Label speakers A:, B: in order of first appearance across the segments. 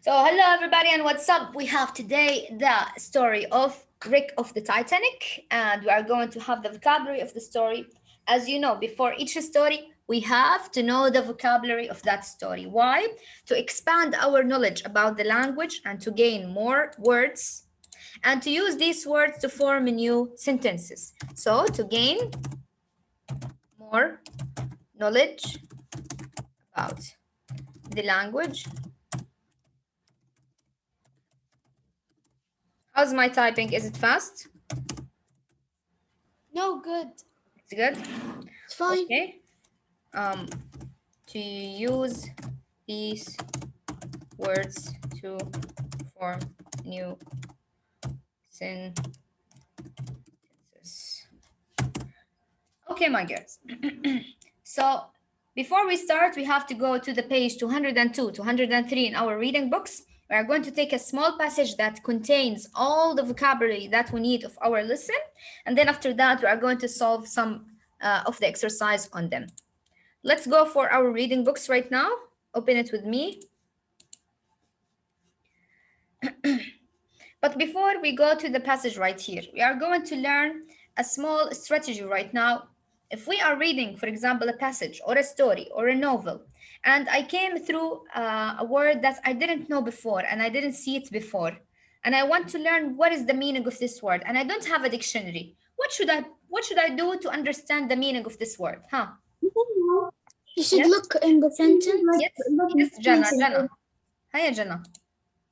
A: So, hello everybody, and what's up? We have today the story of Rick of the Titanic, and we are going to have the vocabulary of the story. As you know, before each story, we have to know the vocabulary of that story. Why? To expand our knowledge about the language and to gain more words and to use these words to form new sentences. So, to gain more knowledge about the language. How's my typing? Is it fast?
B: No, good.
A: It's good.
B: It's fine.
A: Okay. Um, to use these words to form new sentences. Okay, my girls. So before we start, we have to go to the page 202, 203 in our reading books. We are going to take a small passage that contains all the vocabulary that we need of our lesson. And then after that, we are going to solve some of the exercise on them. Let's go for our reading books right now. Open it with me. But before we go to the passage right here, we are going to learn a small strategy right now. If we are reading, for example, a passage or a story or a novel, and I came through a word that I didn't know before and I didn't see it before, and I want to learn what is the meaning of this word, and I don't have a dictionary, what should I do to understand the meaning of this word? Huh?
B: You should
A: Yes,
B: look in the sentence.
A: yes, yes, Jana, Jana. Hiya, Jana.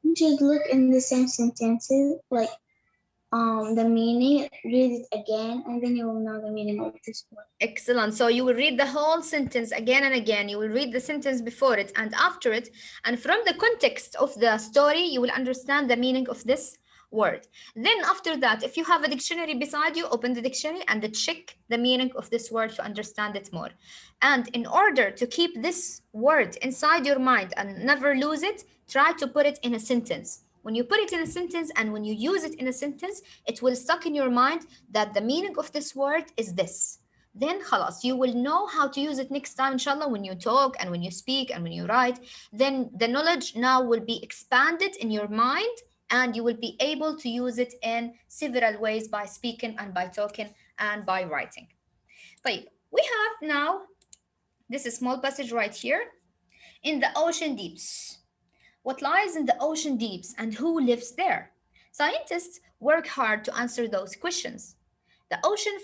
C: You should look in the same sentences, like the meaning, read it again, and then you will know the meaning of this word.
A: Excellent. So you will read the whole sentence again and again. You will read the sentence before it and after it. And from the context of the story, you will understand the meaning of this word. Then after that, if you have a dictionary beside you, open the dictionary and check the meaning of this word to understand it more. And in order to keep this word inside your mind and never lose it, try to put it in a sentence. When you put it in a sentence and when you use it in a sentence, it will stuck in your mind that the meaning of this word is this. Then khalas, you will know how to use it next time, inshallah, when you talk and when you speak and when you write. Then the knowledge now will be expanded in your mind and you will be able to use it in several ways by speaking and by talking and by writing. طيب, we have now this small passage right here. In the ocean deeps. What lies in the ocean deeps and who lives there? Scientists work hard to answer those questions. The ocean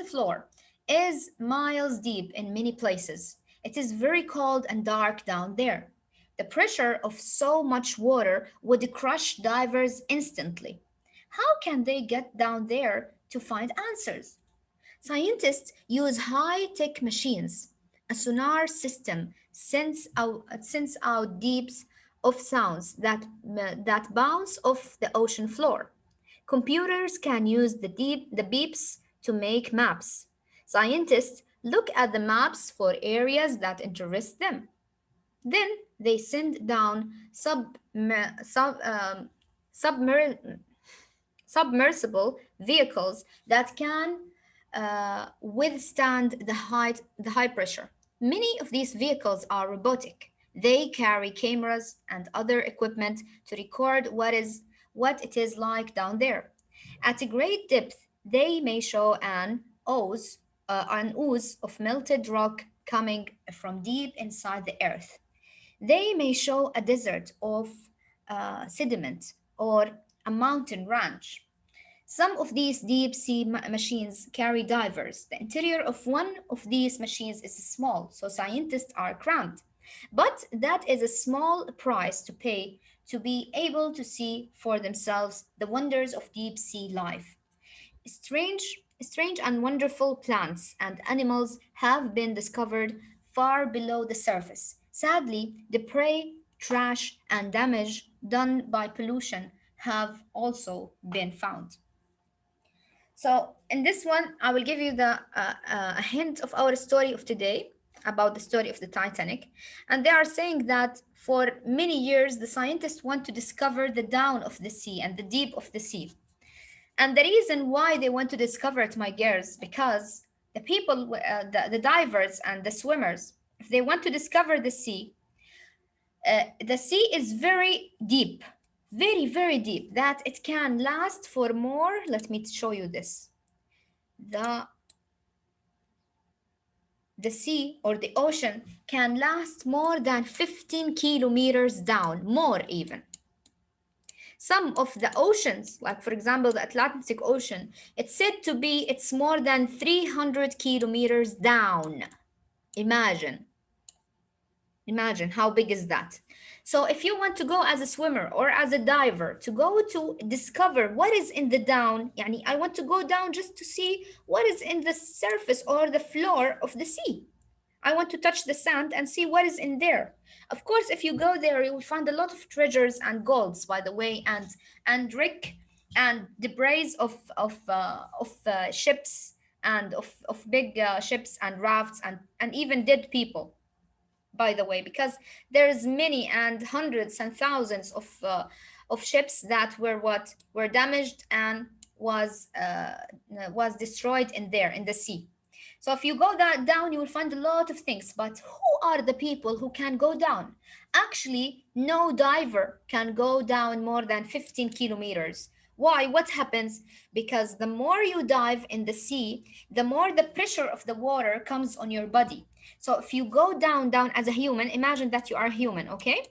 A: floor is miles deep in many places. It is very cold and dark down there. The pressure of so much water would crush divers instantly. How can they get down there to find answers? Scientists use high-tech machines. A sonar system sends out deeps of sounds that bounce off the ocean floor. Computers can use the beeps to make maps. Scientists look at the maps for areas that interest them. Then they send down submer- submersible vehicles that can withstand the high pressure. Many of these vehicles are robotic. They carry cameras and other equipment to record what it is like down there. At a great depth, they may show an ooze of melted rock coming from deep inside the earth. They may show a desert of sediment or a mountain range. Some of these deep sea machines carry divers. The interior of one of these machines is small, so scientists are cramped. But that is a small price to pay to be able to see for themselves the wonders of deep sea life. Strange and wonderful plants and animals have been discovered far below the surface. Sadly, the prey, trash, and damage done by pollution have also been found. So, in this one, I will give you a hint of our story of today about the story of the Titanic. And they are saying that for many years, the scientists want to discover the down of the sea and the deep of the sea. And the reason why they want to discover it, my girls, because the people, the divers and the swimmers, if they want to discover the sea, The sea is very deep, very, very deep, that it can last for more. Let me show you this. The, the sea or the ocean can last more than 15 kilometers down, more even. Some of the oceans, like for example the Atlantic Ocean, it's said to be it's more than 300 kilometers down. Imagine. Imagine how big is that. So if you want to go as a swimmer or as a diver to go to discover what is in the down, yani I want to go down just to see what is in the surface or the floor of the sea. I want to touch the sand and see what is in there. Of course, if you go there, you will find a lot of treasures and golds, by the way, and wreck and debris of ships and of big ships and rafts and even dead people, by the way, because there's many and hundreds and thousands of ships that were what were damaged and was destroyed in there in the sea. So if you go that down, you will find a lot of things. But who are the people who can go down? Actually, no diver can go down more than 15 kilometers. Why? What happens? Because the more you dive in the sea, the more the pressure of the water comes on your body. So if you go down as a human, imagine that you are human, okay?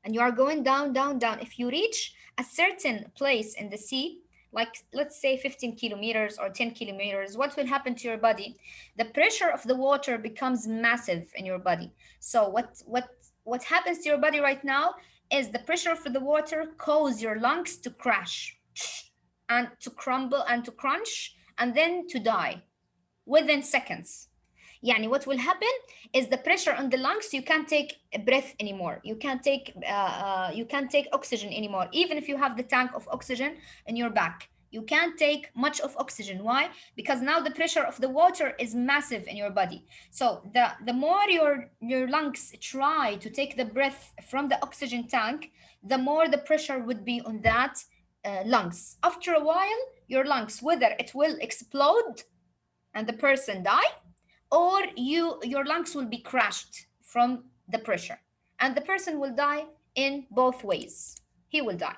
A: And you are going down. If you reach a certain place in the sea, like let's say 15 kilometers or 10 kilometers, what will happen to your body? The pressure of the water becomes massive in your body. So what happens to your body right now is the pressure of the water cause your lungs to crash and to crumble and to crunch and then to die within seconds. يعني what will happen is the pressure on the lungs, you can't take a breath anymore, you can't take oxygen anymore. Even if you have the tank of oxygen in your back, you can't take much of oxygen. Why? Because now the pressure of the water is massive in your body. So the more your lungs try to take the breath from the oxygen tank, the more the pressure would be on that lungs. After a while, your lungs, whether it will explode and the person die, or your lungs will be crushed from the pressure and the person will die. In both ways he will die.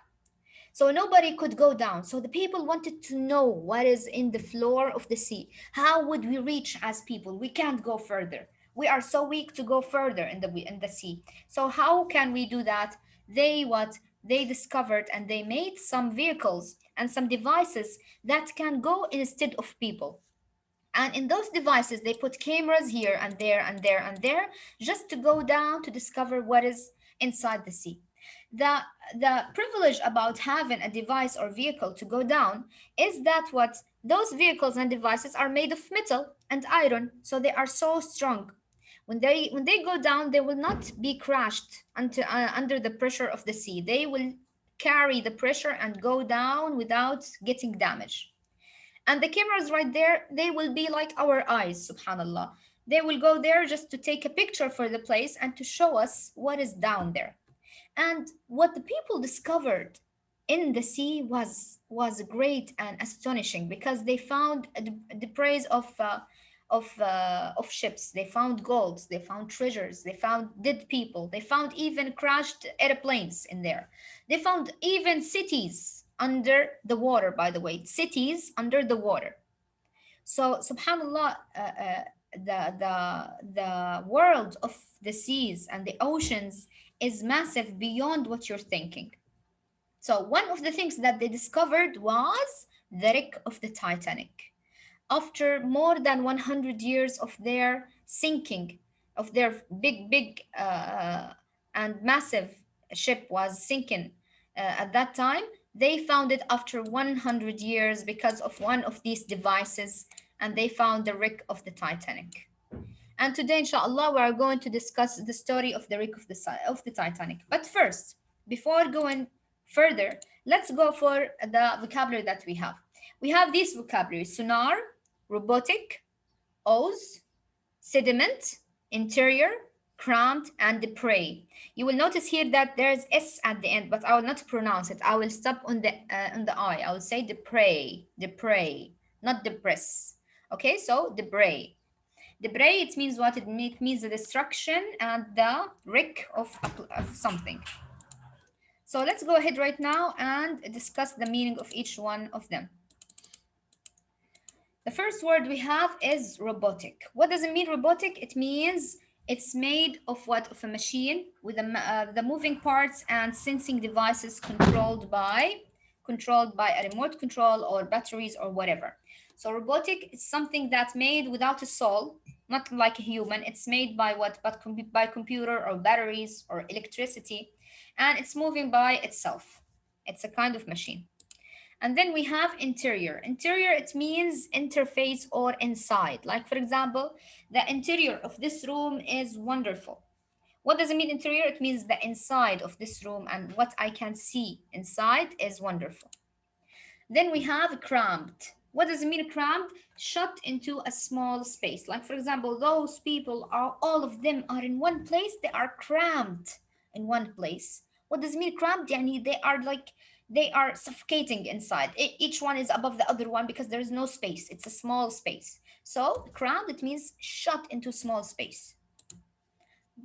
A: So nobody could go down. So the people wanted to know what is in the floor of the sea. How would we reach as people? We can't go further. We are so weak to go further in the sea. So how can we do that? They discovered and they made some vehicles and some devices that can go instead of people. And in those devices, they put cameras here and there and there and there just to go down to discover what is inside the sea. The, the privilege about having a device or vehicle to go down is that what those vehicles and devices are made of metal and iron, so they are so strong. When they go down, they will not be crushed under the pressure of the sea. They will carry the pressure and go down without getting damaged. And the cameras right there, they will be like our eyes, subhanallah. They will go there just to take a picture for the place and to show us what is down there. And what the people discovered in the sea was great and astonishing, because they found the praise of ships. They found golds, they found treasures, they found dead people, they found even crashed airplanes in there. They found even cities under the water, by the way, cities under the water. So subhanallah, the world of the seas and the oceans is massive beyond what you're thinking. So one of the things that they discovered was the wreck of the Titanic. After more than 100 years of their sinking, of their big and massive ship was sinking at that time, they found it after 100 years because of one of these devices, and they found the wreck of the Titanic. And today, inshallah, we are going to discuss the story of the wreck of the Titanic. But first, before going further, let's go for the vocabulary that we have. We have this vocabulary: sonar, robotic, O's, sediment, interior, cramped, and debris. You will notice here that there's S at the end, but I will not pronounce it. I will stop on the I. I will say debris, not depress. Okay, so debris. Debris, it means what? It means the destruction and the wreck of something. So let's go ahead right now and discuss the meaning of each one of them. The first word we have is robotic. What does it mean, robotic? It means it's made of what? Of a machine with the moving parts and sensing devices controlled by a remote control or batteries or whatever. So robotic is something that's made without a soul, not like a human. It's made by what? But by computer or batteries or electricity, and it's moving by itself. It's a kind of machine. And then we have interior. Interior, it means interface or inside. Like, for example, the interior of this room is wonderful. What does it mean, interior? It means the inside of this room and what I can see inside is wonderful. Then we have cramped. What does it mean, cramped? Shut into a small space. Like, for example, those people are, all of them are in one place, they are cramped in one place. What does it mean, cramped? Yani they are like, they are suffocating inside. Each one is above the other one because there is no space. It's a small space. So, cramped, it means shut into small space.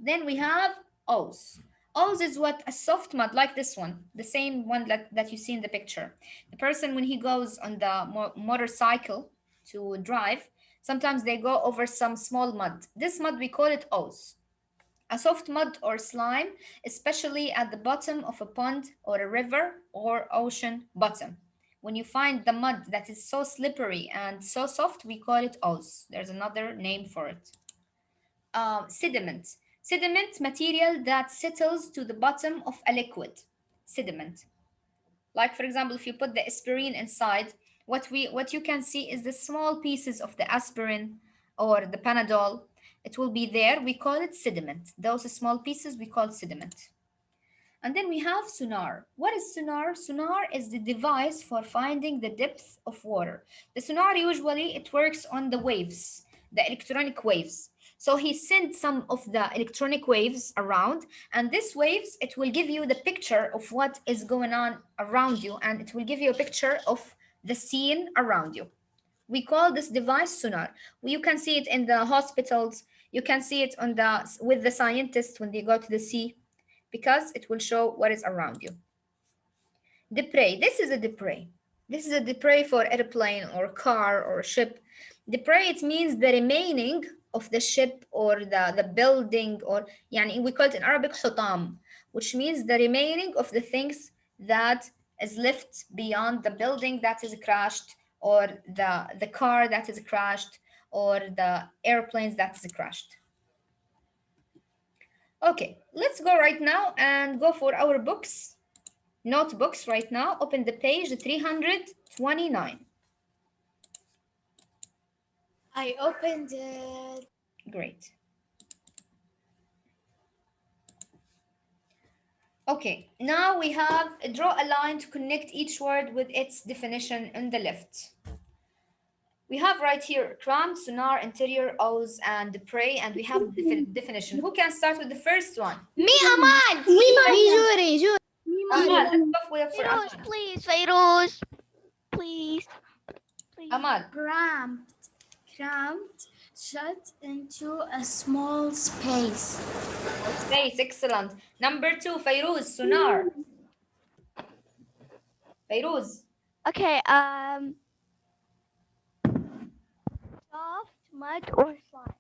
A: Then we have O's. O's is what? A soft mud like this one, the same one that you see in the picture. The person, when he goes on the motorcycle to drive, sometimes they go over some small mud. This mud, we call it O's. A soft mud or slime, especially at the bottom of a pond or a river or ocean bottom. When you find the mud that is so slippery and so soft, we call it O's. There's another name for it. Sediment. Sediment, material that settles to the bottom of a liquid. Sediment. Like, for example, if you put the aspirin inside, what you can see is the small pieces of the aspirin or the Panadol. It will be there. We call it sediment. Those small pieces we call sediment. And then we have sonar. What is sonar? Sonar is the device for finding the depth of water. The sonar, usually it works on the waves, the electronic waves. So he sent some of the electronic waves around, and these waves, it will give you the picture of what is going on around you, and it will give you a picture of the scene around you. We call this device sonar. You can see it in the hospitals. You can see it on the with the scientists when they go to the sea, because it will show what is around you. Debris. This is a debris. This is a debris for airplane or car or ship. Debris, it means the remaining of the ship or the building, or يعني we call it in Arabic حطام, which means the remaining of the things that is left beyond the building that is crashed, or the car that is crashed, or the airplanes that is crashed. Okay, let's go right now and go for our books, notebooks right now. Open the page 329.
B: I opened it.
A: Great. Okay, now we have draw a line to connect each word with its definition on the left. We have right here cram, sonar, interior, O's, and prey, and we have definition. Who can start with the first one?
B: Me, Aman. Me, Juri.
A: Ahmad, let's go for
D: Feroz,
A: Ahmad.
D: please, Feroz. Please. Please.
A: Ahmad.
B: Cramped, shut into a small space.
A: Space, excellent. Number 2, Fairuz, sonar. Fairuz.
D: Okay, soft mud or slime.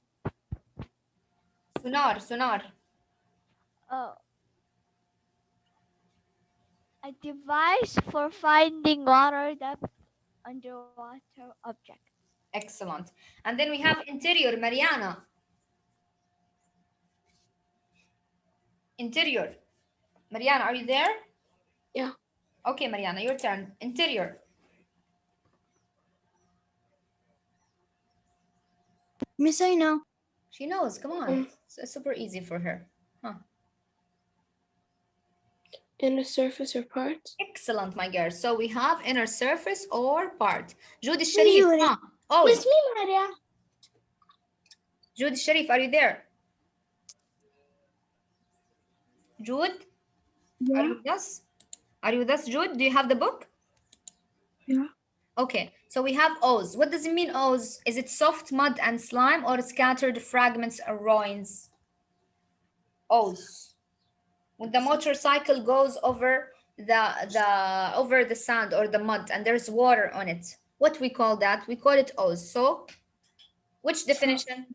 A: Sonar.
D: Oh. A device for finding water depth underwater objects.
A: Excellent. And then we have interior, Mariana. Interior. Mariana, are you there?
B: Yeah.
A: Okay, Mariana, your turn. Interior.
C: Miss, I know.
A: She knows. Come on. It's super easy for her. Huh.
E: Inner surface or part?
A: Excellent, my girl. So we have inner surface or part. Judy Sharif.
C: Judy.
A: Huh. Oh,
C: Miss me, Maria.
A: Judy Sharif, are you there? Jude, are
C: Yeah.
A: you with us? Are you with us, Jude? Do you have the book?
C: Yeah.
A: Okay, so we have O's. What does it mean, O's? Is it soft mud and slime or scattered fragments or ruins? O's. When the motorcycle goes over the sand or the mud and there's water on it, what we call that? We call it O's. So, which
C: Soft,
A: definition?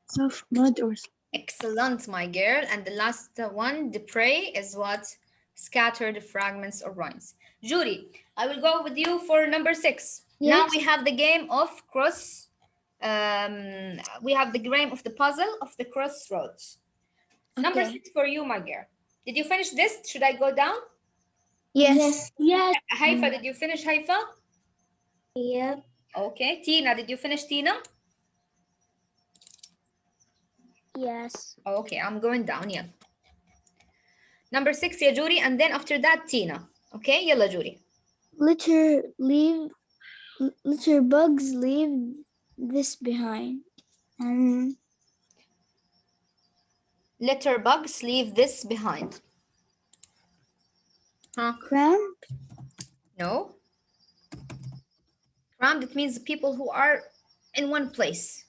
C: soft mud or
A: Excellent, my girl. And the last one, the prey, is what? Scattered fragments or ruins. Judy, I will go with you for number 6. Now
C: yes.
A: we have the game of we have the game of the puzzle of the crossroads. Number
C: Okay.
A: 6 for you, my girl. Did you finish this? Should I go down?
C: Yes. Yes.
A: Haifa, did you finish Haifa?
C: Yep.
A: Okay. Tina, did you finish Tina?
D: Yes.
A: Okay, I'm going down, yeah. Number 6, yeah, Judy, and then after that, Tina. Okay, yalla, Judy.
B: Litter leave litter bugs leave this behind.
C: Um.
A: Litter bugs leave this behind. Huh?
B: Cramp.
A: No. Crammed, it means people who are in one place,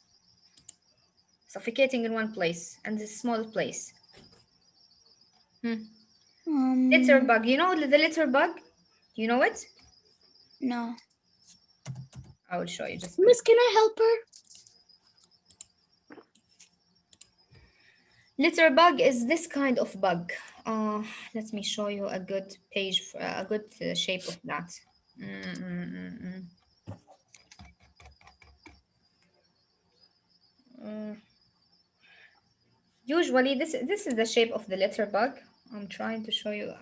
A: suffocating in one place, and a small place. Litter bug. You know the litter bug? Do you know it?
B: No.
A: I will show you. Just
B: Miss, can I help her?
A: litter bug is this kind of bug. Let me show you a good page, a good shape of that. Usually, this is the shape of the litter bug. I'm trying to show you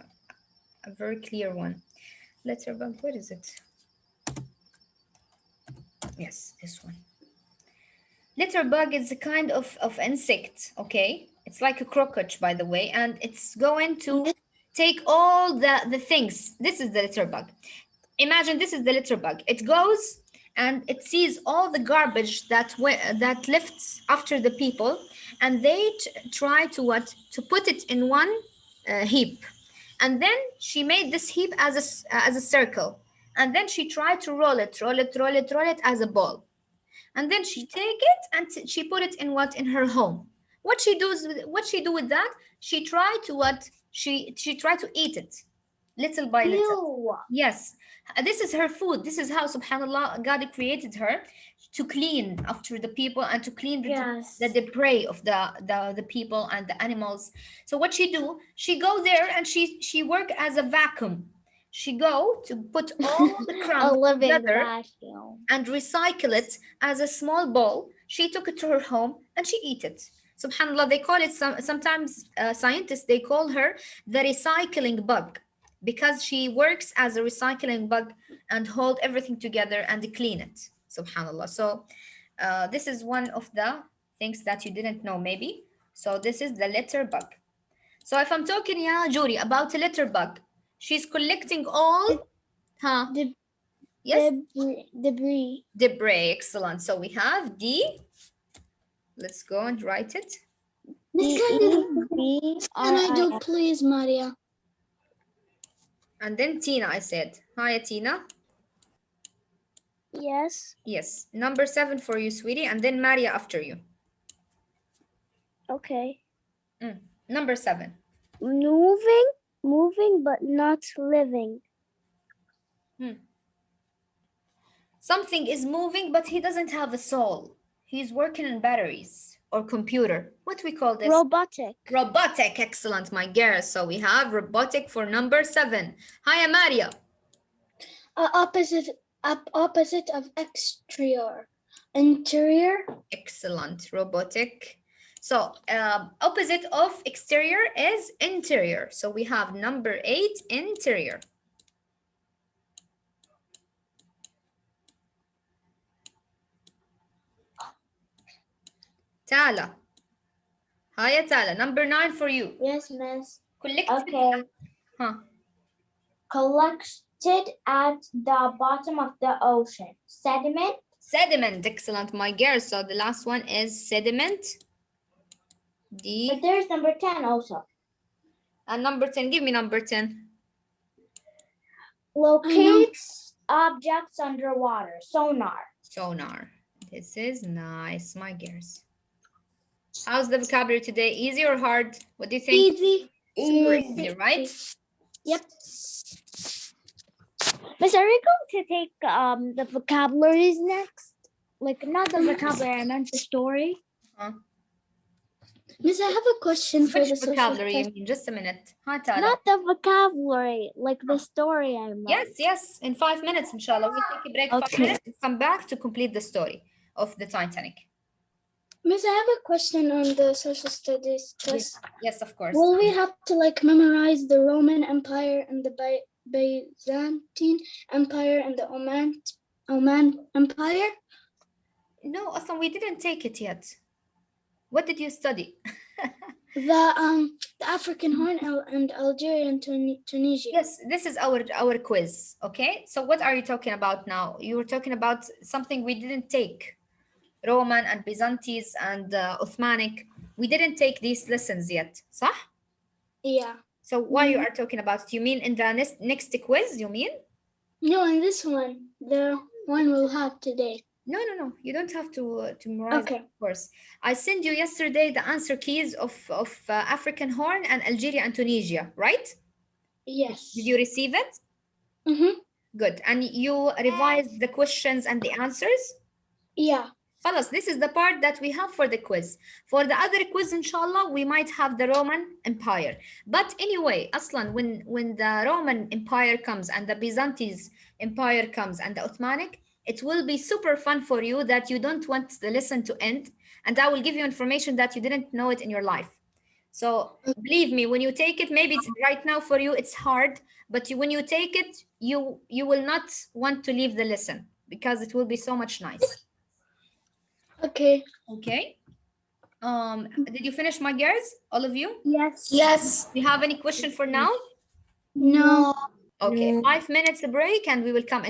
A: a very clear one. Litter bug. Where is it? Yes, this one. Litter bug is a kind of insect, okay? It's like a cockroach, by the way, and it's going to take all the things. This is the litter bug. Imagine this is the litter bug. It goes and it sees all the garbage that lifts after the people, and they try to what? To put it in one heap. And then she made this heap as a circle. And then she tried to roll it as a ball, and then she take it and she put it in what? In her home. What she do with that? She try to what? She try to eat it little by little.
B: Ew.
A: Yes, this is her food. This is how, subhanallah, God created her to clean after the people and to clean
B: Yes.
A: the debris of the people and the animals. So what she do? She go there and she work as a vacuum. She go to put all the
B: A
A: crumbs
B: living
A: together
B: vacuum.
A: and recycle it as a small ball. She took it to her home and she eat it. Subhanallah, they call it sometimes scientists, they call her the recycling bug, because she works as a recycling bug and hold everything together and clean it. Subhanallah. So this is one of the things that you didn't know maybe. So this is the litter bug. So if I'm talking, yeah, Juri, about a litter bug, she's collecting all, huh? Yes,
B: Debris.
A: debris. Excellent. So we have D. Let's go and write it.
C: Miss, can I do,
B: DEBRIS.
C: please, Maria?
A: And then Tina, I said. Hi, Tina.
D: Yes.
A: Yes. Number 7 for you, sweetie. And then Maria after you.
D: Okay.
A: Number 7.
D: Moving but not living.
A: Something is moving, but he doesn't have a soul. He's working on batteries or computer. What we call this?
D: Robotic.
A: Robotic. Excellent, my girl. So we have robotic for number 7. Hi, Maria.
C: Opposite of exterior. Interior.
A: Excellent. Robotic. So opposite of exterior is interior. So we have number 8, interior. Tala. Hi, Tala. Number 9 for you.
C: Yes, miss.
A: Collected.
C: Okay.
A: Huh.
C: Collected at the bottom of the ocean. Sediment.
A: Sediment. Excellent, my girl. So the last one is sediment. D.
C: But there's number 10 also.
A: And number 10. Give me number 10.
C: Locates
B: objects underwater. Sonar.
A: Sonar. This is nice, my girls. How's the vocabulary today? Easy or hard? What do you think?
B: Easy.
A: Super easy, right?
B: Yep.
D: Miss, are we going to take the vocabularies next? Like not the vocabulary, I meant the story.
A: Huh?
B: Miss, I have a question for
A: Which
B: the social
A: vocabulary you
B: studies.
A: mean? Just a minute. Hi, Tala.
D: Not the vocabulary, like the story I meant.
A: Yes, yes. In 5 minutes, inshallah. We'll take a break 5
D: Okay.
A: minutes and come back to complete the story of the Titanic.
B: Miss, I have a question on the social studies test.
A: Yes, of course.
B: Will we have to like memorize the Roman Empire and the Byzantine Empire and the Oman Empire?
A: No, Aslan, we didn't take it yet. What did you study?
B: The African Horn and Algeria and Tunisia.
A: Yes, this is our quiz. Okay, so what are you talking about now? You were talking about something we didn't take. Roman and Byzantine and Uthmanic. We didn't take these lessons yet. صح?
B: Yeah.
A: So why you are talking about it? You mean in the next quiz, you mean?
B: No, and this one, the one we'll have today.
A: No. You don't have to memorize,
B: Okay.
A: of course. I sent you yesterday the answer keys of African Horn and Algeria and Tunisia, right?
B: Yes.
A: Did you receive it?
B: Mm-hmm.
A: Good. And you revised the questions and the answers?
B: Yeah.
A: Khalas, this is the part that we have for the quiz. For the other quiz, inshallah, we might have the Roman Empire. But anyway, Aslan, when the Roman Empire comes and the Byzantine Empire comes and the Ottomanic, it will be super fun for you that you don't want the lesson to end. And I will give you information that you didn't know it in your life. So believe me, when you take it, maybe it's right now for you, it's hard. But when you take it, you will not want to leave the lesson because it will be so much nice.
B: Okay.
A: Okay. Did you finish, my girls? All of you?
B: Yes.
E: Yes.
A: Do you have any question for now?
B: No.
A: Okay, 5 minutes break and we will come in.